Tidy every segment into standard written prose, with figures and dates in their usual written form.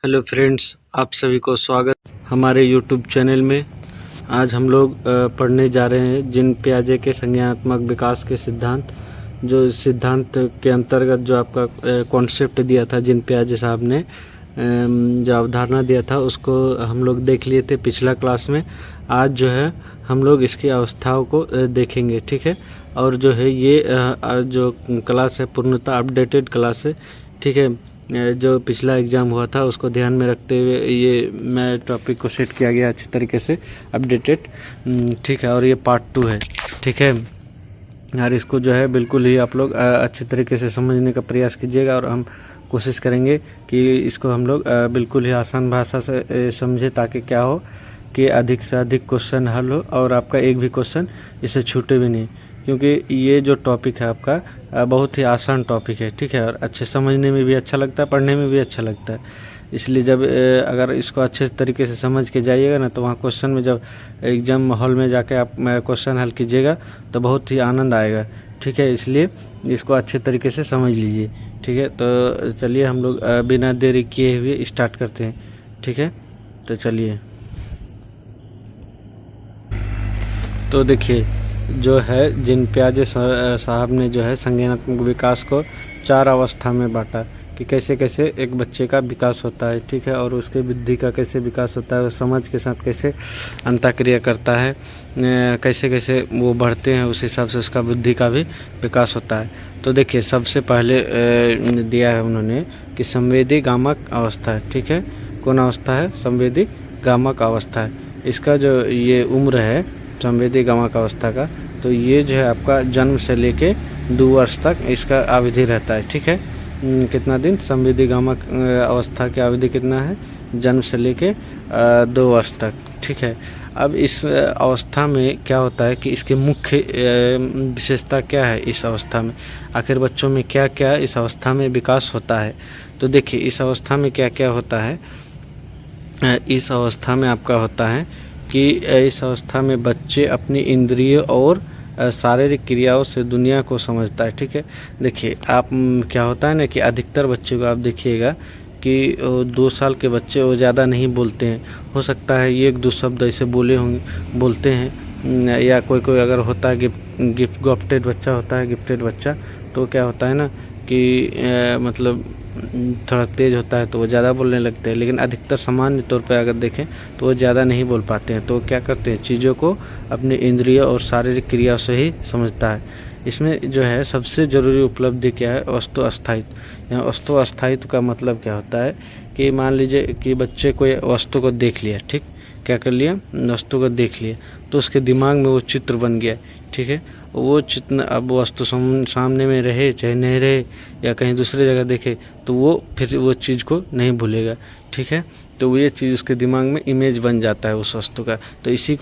Hello friends, आप सभी को स्वागत हमारे यूट्यूब चैनल में। आज हम लोग पढ़ने जा रहे हैं जीन पियाजे के संज्ञानात्मक विकास के सिद्धांत। जो इस सिद्धांत के अंतर्गत जो आपका कॉन्सेप्ट दिया था जीन पियाजे साहब ने, जो अवधारणा दिया था उसको हम लोग देख लिए थे पिछला क्लास में। आज जो है हम लोग इसकी अवस्थाओं को देखेंगे, ठीक है। और जो है ये जो क्लास है पूर्णतः अपडेटेड क्लास है, ठीक है। जो पिछला एग्ज़ाम हुआ था उसको ध्यान में रखते हुए ये मैं टॉपिक को सेट किया गया अच्छी तरीके से, अपडेटेड, ठीक है। और ये पार्ट 2 है, ठीक है। और इसको जो है बिल्कुल ही आप लोग अच्छी तरीके से समझने का प्रयास कीजिएगा, और हम कोशिश करेंगे कि इसको हम लोग बिल्कुल ही आसान भाषा से समझे, ताकि क्या हो कि अधिक से अधिक क्वेश्चन हल हो और आपका एक भी क्वेश्चन इससे छूटे भी नहीं, क्योंकि ये जो टॉपिक है आपका बहुत ही आसान टॉपिक है, ठीक है। और अच्छे समझने में भी अच्छा लगता है, पढ़ने में भी अच्छा लगता है। इसलिए जब अगर इसको अच्छे तरीके से समझ के जाइएगा ना, तो वहाँ क्वेश्चन में जब एग्ज़ाम हॉल में जाके आप क्वेश्चन हल कीजिएगा तो बहुत ही आनंद आएगा, ठीक है। इसलिए इसको अच्छे तरीके से समझ लीजिए, ठीक है। तो चलिए हम लोग बिना देरी किए हुए स्टार्ट करते हैं, ठीक है। तो चलिए, तो देखिए जो है जीन पियाजे साहब ने जो है संज्ञानात्मक विकास को 4 अवस्था में बांटा कि कैसे कैसे एक बच्चे का विकास होता है, ठीक है। और उसके बुद्धि का कैसे विकास होता है, वो समझ के साथ कैसे अंतःक्रिया करता है, कैसे कैसे वो बढ़ते हैं, उस हिसाब से उसका बुद्धि का भी विकास होता है। तो देखिए सबसे पहले दिया है उन्होंने कि संवेदी गामक अवस्था है, ठीक है। कौन अवस्था है? संवेदी गामक अवस्था है। इसका जो ये उम्र है संवेदी गामक अवस्था का, तो ये जो है आपका जन्म से लेके 2 वर्ष तक इसका अवधि रहता है, ठीक है। कितना दिन? संवेदी गामक अवस्था की अवधि कितना है? जन्म से लेके 2 वर्ष तक, ठीक है। अब इस अवस्था में क्या होता है कि इसके मुख्य विशेषता क्या है इस अवस्था में, आखिर बच्चों में क्या क्या इस अवस्था में विकास होता है। तो देखिए इस अवस्था में क्या क्या होता है। इस अवस्था में आपका होता है कि इस अवस्था में बच्चे अपनी इंद्रिय और शारीरिक क्रियाओं से दुनिया को समझता है, ठीक है। देखिए आप क्या होता है ना कि अधिकतर बच्चे को आप देखिएगा कि 2 साल के बच्चे वो ज़्यादा नहीं बोलते हैं। हो सकता है 1-2 शब्द ऐसे बोलते हैं, या कोई कोई अगर होता है गिफ्टेड बच्चा होता है, गिफ्टेड बच्चा, तो क्या होता है ना कि मतलब थोड़ा तेज़ होता है तो वो ज़्यादा बोलने लगते हैं। लेकिन अधिकतर सामान्य तौर पे अगर देखें तो वो ज़्यादा नहीं बोल पाते हैं। तो क्या करते हैं, चीज़ों को अपने इंद्रिय और शारीरिक क्रिया से ही समझता है। इसमें जो है सबसे ज़रूरी उपलब्धि क्या है? वस्तु अस्थायित्व। यहाँ वस्तु अस्थायित्व का मतलब क्या होता है कि मान लीजिए कि बच्चे को वस्तु को देख लिया, ठीक, क्या कर लिया? वस्तु को देख लिया, तो उसके दिमाग में वो चित्र बन गया, ठीक है। वो चित्र अब वस्तु सामने में रहे चाहे नहीं रहे, या कहीं दूसरी जगह देखे, तो वो फिर वो चीज़ को नहीं भूलेगा, ठीक है। तो ये चीज़ उसके दिमाग में इमेज बन जाता है उस वस्तु का। तो उसी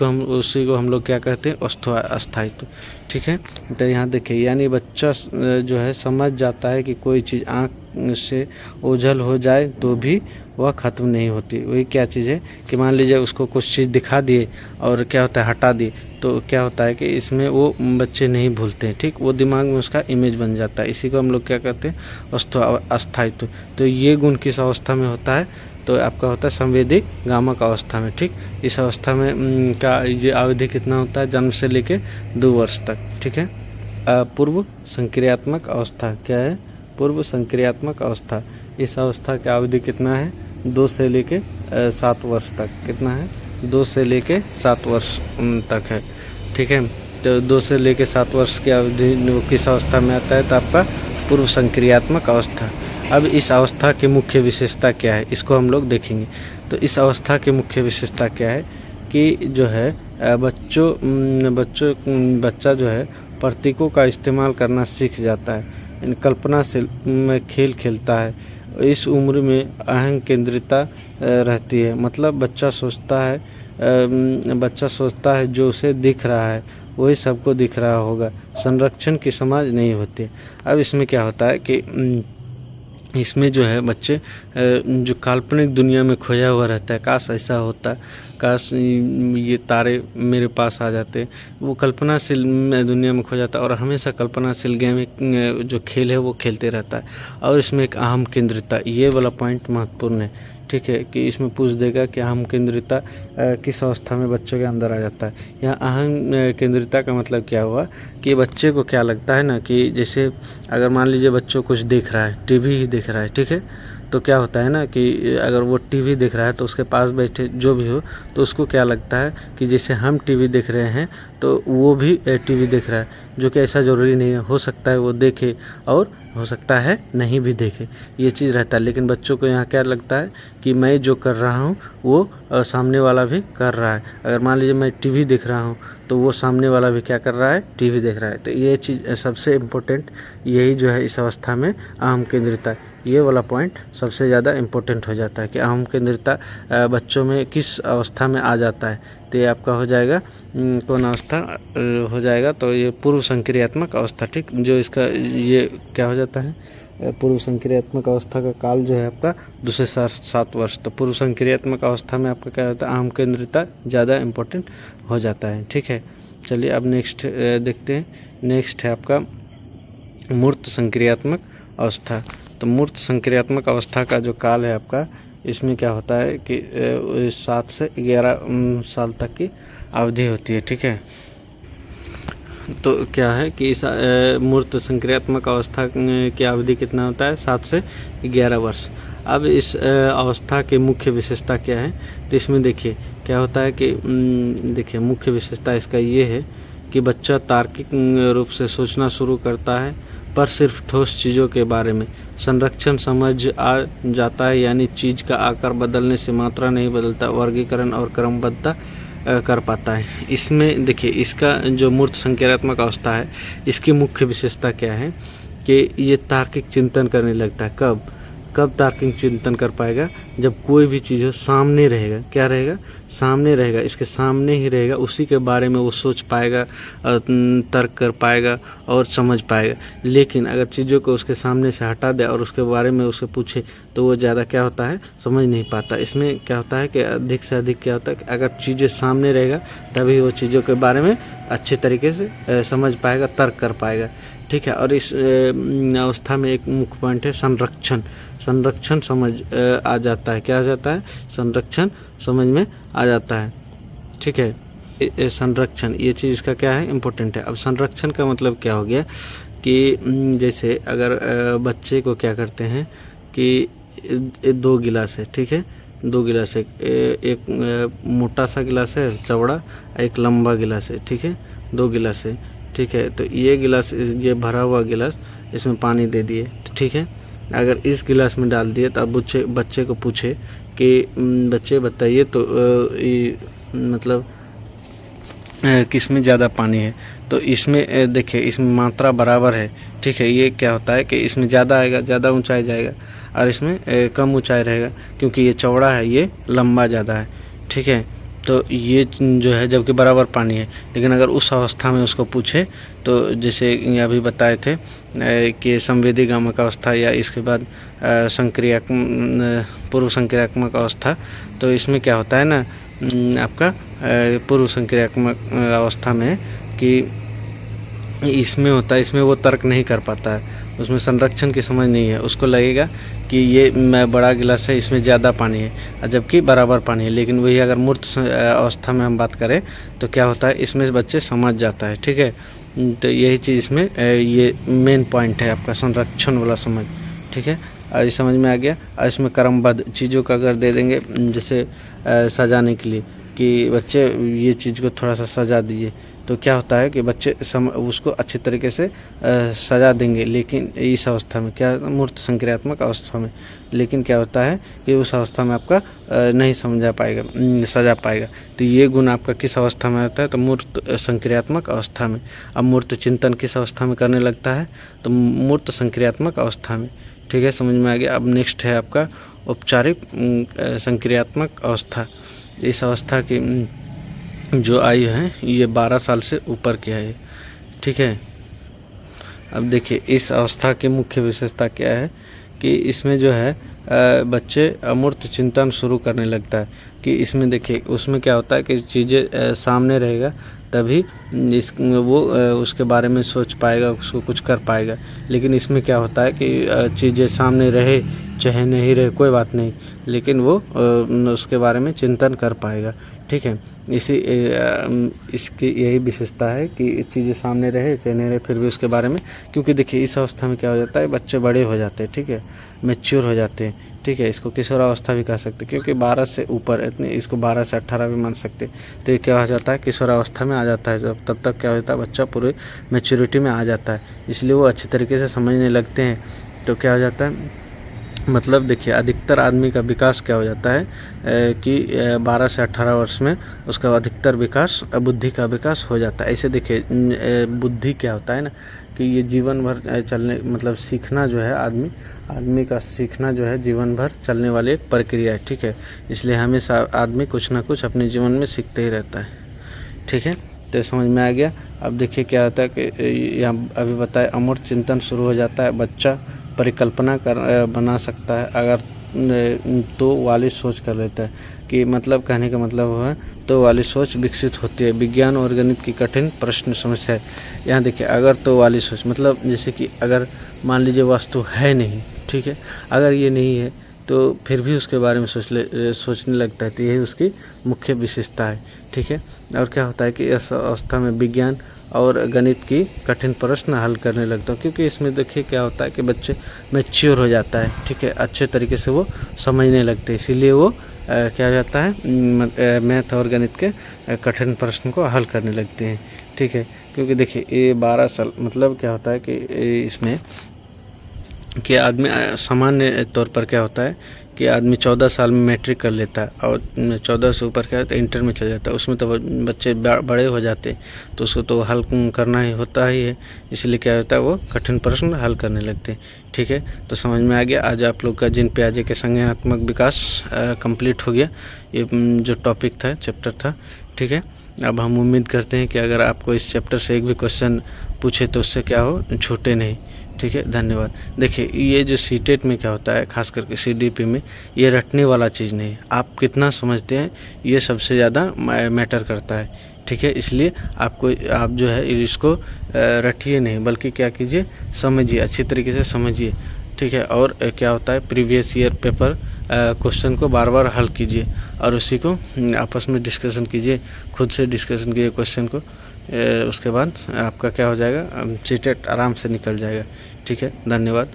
को हम लोग क्या कहते हैं? वस्तु अस्थायित्व, ठीक है। तो यहाँ देखिए यानी बच्चा जो है समझ जाता है कि कोई चीज़ आँख से ओझल हो जाए तो भी वह ख़त्म नहीं होती। वही क्या चीज़ है कि मान लीजिए उसको कुछ चीज़ दिखा दिए और क्या होता है हटा दिए, तो क्या होता है कि इसमें वो बच्चे नहीं भूलते हैं, ठीक। वो दिमाग में उसका इमेज बन जाता है। इसी को हम लोग क्या कहते हैं? वस्तु अस्थायित्व। तो ये गुण किस अवस्था में होता है? तो आपका होता है संवेदी गामक अवस्था में, ठीक। इस अवस्था में का ये अवधि कितना होता है? जन्म से लेके 2 वर्ष तक, ठीक है। पूर्व संक्रियात्मक अवस्था क्या है? पूर्व संक्रियात्मक अवस्था। इस अवस्था की अवधि कितना है? 2 से लेके 7 वर्ष तक। कितना है? 2 से लेके 7 वर्ष तक है, ठीक है। तो 2 से लेके 7 वर्ष की अवधि किस अवस्था में आता है? तो आपका पूर्व संक्रियात्मक अवस्था। अब इस अवस्था की मुख्य विशेषता क्या है, इसको हम लोग देखेंगे। तो इस अवस्था की मुख्य विशेषता क्या है कि जो है बच्चा जो है प्रतीकों का इस्तेमाल करना सीख जाता है, इन कल्पना से में खेल खेलता है। इस उम्र में अहं केंद्रिता रहती है, मतलब बच्चा सोचता है जो उसे दिख रहा है वही सबको दिख रहा होगा। संरक्षण की समझ नहीं होती। अब इसमें क्या होता है कि इसमें जो है बच्चे जो काल्पनिक दुनिया में खोया हुआ रहता है, काश ऐसा होता, काश ये तारे मेरे पास आ जाते, वो कल्पनाशील दुनिया में खो जाता है और हमेशा कल्पनाशील गेम जो खेल है वो खेलते रहता है। और इसमें एक अहम केंद्रिता, ये वाला पॉइंट महत्वपूर्ण है, ठीक है, कि इसमें पूछ देगा कि अहम केंद्रिता किस अवस्था में बच्चों के अंदर आ जाता है। यहाँ अहम केंद्रिता का मतलब क्या हुआ कि बच्चे को क्या लगता है ना, कि जैसे अगर मान लीजिए बच्चों कुछ देख रहा है, टीवी ही देख रहा है, ठीक है, तो क्या होता है ना कि अगर वो टीवी देख रहा है तो उसके पास बैठे जो भी हो तो उसको क्या लगता है कि जैसे हम टीवी देख रहे हैं तो वो भी टीवी देख रहा है, जो कि ऐसा ज़रूरी नहीं है। हो सकता है वो देखे और हो सकता है नहीं भी देखे, ये चीज़ रहता है। लेकिन बच्चों को यहाँ क्या लगता है कि मैं जो कर रहा हूँ वो सामने वाला भी कर रहा है। अगर मान लीजिए मैं टीवी देख रहा हूँ तो वो सामने वाला भी क्या कर रहा है, टीवी देख रहा है। तो ये चीज़ सबसे इम्पोर्टेंट यही जो है इस अवस्था में अहम केंद्रिता, ये वाला पॉइंट सबसे ज़्यादा इम्पोर्टेंट हो जाता है कि अहम केंद्रिता बच्चों में किस अवस्था में आ जाता है। तो ये आपका हो जाएगा कौन अवस्था हो जाएगा, तो ये पूर्व संक्रियात्मक अवस्था, ठीक। जो इसका ये क्या हो जाता है, पूर्व संक्रियात्मक अवस्था का काल जो है आपका 2 से 7 वर्ष। तो पूर्व संक्रियात्मक अवस्था में आपका क्या होता है, अहम केंद्रिता ज़्यादा इम्पोर्टेंट हो जाता है, ठीक है। चलिए अब नेक्स्ट देखते हैं। नेक्स्ट है आपका मूर्त संक्रियात्मक अवस्था। तो मूर्त संक्रियात्मक अवस्था का जो काल है आपका, इसमें क्या होता है कि 7 से 11 साल तक की अवधि होती है, ठीक है। तो क्या है कि इस मूर्त संक्रियात्मक अवस्था की अवधि कितना होता है, 7 से 11 वर्ष। अब इस अवस्था की मुख्य विशेषता क्या है, तो इसमें देखिए क्या होता है कि देखिए मुख्य विशेषता इसका ये है कि बच्चा तार्किक रूप से सोचना शुरू करता है, पर सिर्फ ठोस चीज़ों के बारे में। संरक्षण समझ आ जाता है, यानी चीज़ का आकार बदलने से मात्रा नहीं बदलता, वर्गीकरण और क्रमबद्धता कर पाता है। इसमें देखिए इसका जो मूर्त संक्रियात्मक अवस्था है, इसकी मुख्य विशेषता क्या है कि ये तार्किक चिंतन करने लगता है। कब तार्किक चिंतन कर पाएगा, जब कोई भी चीज़ हो सामने रहेगा। क्या रहेगा, सामने रहेगा, इसके सामने ही रहेगा, उसी के बारे में वो सोच पाएगा, तर्क कर पाएगा और समझ पाएगा। लेकिन अगर चीज़ों को उसके सामने से हटा दे और उसके बारे में उससे पूछे तो वो ज़्यादा क्या होता है, समझ नहीं पाता। इसमें क्या होता है कि अधिक से अधिक क्या होता है कि अगर चीज़ें सामने रहेगा तभी वो चीज़ों के बारे में अच्छे तरीके से समझ पाएगा, तर्क कर पाएगा, ठीक है। और इस अवस्था में एक मुख्य पॉइंट है संरक्षण समझ आ जाता है। क्या आ जाता है, संरक्षण समझ में आ जाता है, ठीक है। संरक्षण ये चीज़ इसका क्या है, इम्पोर्टेंट है। अब संरक्षण का मतलब क्या हो गया कि जैसे अगर बच्चे को क्या करते हैं कि 2 गिलास है, ठीक है, 2 गिलास है, एक मोटा सा गिलास है चौड़ा, एक लंबा गिलास है, ठीक है, 2 गिलास है, ठीक है। तो ये गिलास, ये भरा हुआ गिलास, इसमें पानी दे दिए, ठीक है। अगर इस गिलास में डाल दिए तो अब बच्चे को पूछे कि बच्चे बताइए तो मतलब किस में ज़्यादा पानी है, तो इसमें देखिए इसमें मात्रा बराबर है, ठीक है। ये क्या होता है कि इसमें ज़्यादा आएगा, ज़्यादा ऊंचाई जाएगा, और इसमें कम ऊंचाई रहेगा, क्योंकि ये चौड़ा है, ये लंबा ज़्यादा है, ठीक है। तो ये जो है जबकि बराबर पानी है। लेकिन अगर उस अवस्था में उसको पूछे तो जैसे अभी बताए थे कि संवेदी गामक अवस्था या इसके बाद पूर्व संक्रियात्मक अवस्था, तो इसमें क्या होता है ना आपका पूर्व संक्रियात्मक अवस्था में कि इसमें होता है, इसमें वो तर्क नहीं कर पाता है, उसमें संरक्षण की समझ नहीं है। उसको लगेगा कि ये बड़ा गिलास है, इसमें ज़्यादा पानी है, जबकि बराबर पानी है। लेकिन वही अगर मूर्त अवस्था में हम बात करें तो क्या होता है, इसमें बच्चे समझ जाता है, ठीक है। तो यही चीज़ इसमें ये मेन पॉइंट है आपका, संरक्षण वाला समझ, ठीक है। और ये समझ में आ गया। और इसमें क्रमबद्ध चीज़ों का अगर दे देंगे, जैसे सजाने के लिए कि बच्चे ये चीज़ को थोड़ा सा सजा दीजिए, तो क्या होता है कि बच्चे उसको अच्छे तरीके से सजा देंगे। लेकिन इस अवस्था में क्या, मूर्त संक्रियात्मक अवस्था में, लेकिन क्या होता है कि उस अवस्था में आपका नहीं समझा पाएगा, सजा पाएगा। तो ये गुण आपका किस अवस्था में आता है, तो मूर्त संक्रियात्मक अवस्था में। अब मूर्त चिंतन किस अवस्था में करने लगता है, तो मूर्त संक्रियात्मक अवस्था में, ठीक है, समझ में आ गया। अब नेक्स्ट है आपका औपचारिक संक्रियात्मक अवस्था। इस अवस्था की जो आयु है ये 12 साल से ऊपर की है, ठीक है। अब देखिए इस अवस्था की मुख्य विशेषता क्या है कि इसमें जो है बच्चे अमूर्त चिंतन शुरू करने लगता है। कि इसमें देखिए उसमें क्या होता है कि चीज़ें सामने रहेगा तभी वो उसके बारे में सोच पाएगा, उसको कुछ कर पाएगा। लेकिन इसमें क्या होता है कि चीज़ें सामने रहे चाहे नहीं रहे कोई बात नहीं, लेकिन वो उसके बारे में चिंतन कर पाएगा। ठीक है, इसकी यही विशेषता है कि चीज़ें सामने रहे चाहे नहीं रहे फिर भी उसके बारे में, क्योंकि देखिए इस अवस्था में क्या हो जाता है, बच्चे बड़े हो जाते हैं, ठीक है, मैच्योर हो जाते हैं। ठीक है, इसको किशोरावस्था भी कह सकते हैं, क्योंकि 12 से ऊपर इतनी, इसको 12 से 18 भी मान सकते हैं। तो ये क्या हो जाता है, किशोरावस्था में आ जाता है। जब तब तक क्या हो जाता है, बच्चा पूरे मैच्योरिटी में आ जाता है, इसलिए वो अच्छी तरीके से समझने लगते हैं। तो क्या हो जाता है, मतलब देखिए अधिकतर आदमी का विकास क्या हो जाता है कि 12 से 18 वर्ष में उसका अधिकतर विकास, बुद्धि का विकास हो जाता है। ऐसे देखिए बुद्धि क्या होता है ना, कि ये जीवन भर चलने, मतलब सीखना जो है, आदमी का सीखना जो है जीवन भर चलने वाली एक प्रक्रिया है। ठीक है, इसलिए हमेशा आदमी कुछ ना कुछ अपने जीवन में सीखते ही रहता है। ठीक है, तो समझ में आ गया। अब देखिए क्या होता है कि यहाँ अभी बताए अमूर्त चिंतन शुरू हो जाता है, बच्चा परिकल्पना बना सकता है अगर तो वाली सोच कर लेता है, कि मतलब कहने का मतलब है तो वाली सोच विकसित होती है। विज्ञान और गणित की कठिन प्रश्न समस्या है। यहाँ देखिए अगर तो वाली सोच, मतलब जैसे कि अगर मान लीजिए वस्तु है नहीं, ठीक है, अगर ये नहीं है तो फिर भी उसके बारे में सोचने लगता है, तो यही उसकी मुख्य विशेषता है। ठीक है, और क्या होता है कि इस अवस्था में विज्ञान और गणित की कठिन प्रश्न हल करने लगता हूँ, क्योंकि इसमें देखिए क्या होता है कि बच्चे मैच्योर हो जाता है। ठीक है, अच्छे तरीके से वो समझने लगते हैं, इसीलिए वो क्या हो जाता है, मैथ और गणित के कठिन प्रश्न को हल करने लगते हैं। ठीक है, क्योंकि देखिए ये 12 साल, मतलब क्या होता है कि इसमें कि आदमी सामान्य तौर पर क्या होता है कि आदमी 14 साल में मैट्रिक कर लेता है, और 14 से ऊपर क्या होता है इंटर में चला जाता है, उसमें तो बच्चे बड़े हो जाते हैं, तो उसको तो हल करना ही होता ही है, इसलिए क्या होता है वो कठिन प्रश्न हल करने लगते हैं। ठीक है, तो समझ में आ गया। आज आप लोग का जिन पियाजे के संज्ञानात्मक विकास कंप्लीट हो गया, ये जो टॉपिक था, चैप्टर था। ठीक है, अब हम उम्मीद करते हैं कि अगर आपको इस चैप्टर से एक भी क्वेश्चन पूछे तो उससे क्या हो, छूटे नहीं। ठीक है, धन्यवाद। देखिए ये जो सीटेट में क्या होता है, खास करके सीडीपी में, ये रटने वाला चीज़ नहीं है, आप कितना समझते हैं ये सबसे ज़्यादा मैटर करता है। ठीक है, इसलिए आप जो है इसको रटिए नहीं, बल्कि क्या कीजिए, समझिए, अच्छी तरीके से समझिए। ठीक है, और क्या होता है प्रीवियस ईयर पेपर क्वेश्चन को बार बार हल कीजिए, और उसी को आपस में डिस्कशन कीजिए, खुद से डिस्कशन कीजिए क्वेश्चन को। उसके बाद आपका क्या हो जाएगा, सीटेट आराम से निकल जाएगा। ठीक है, धन्यवाद।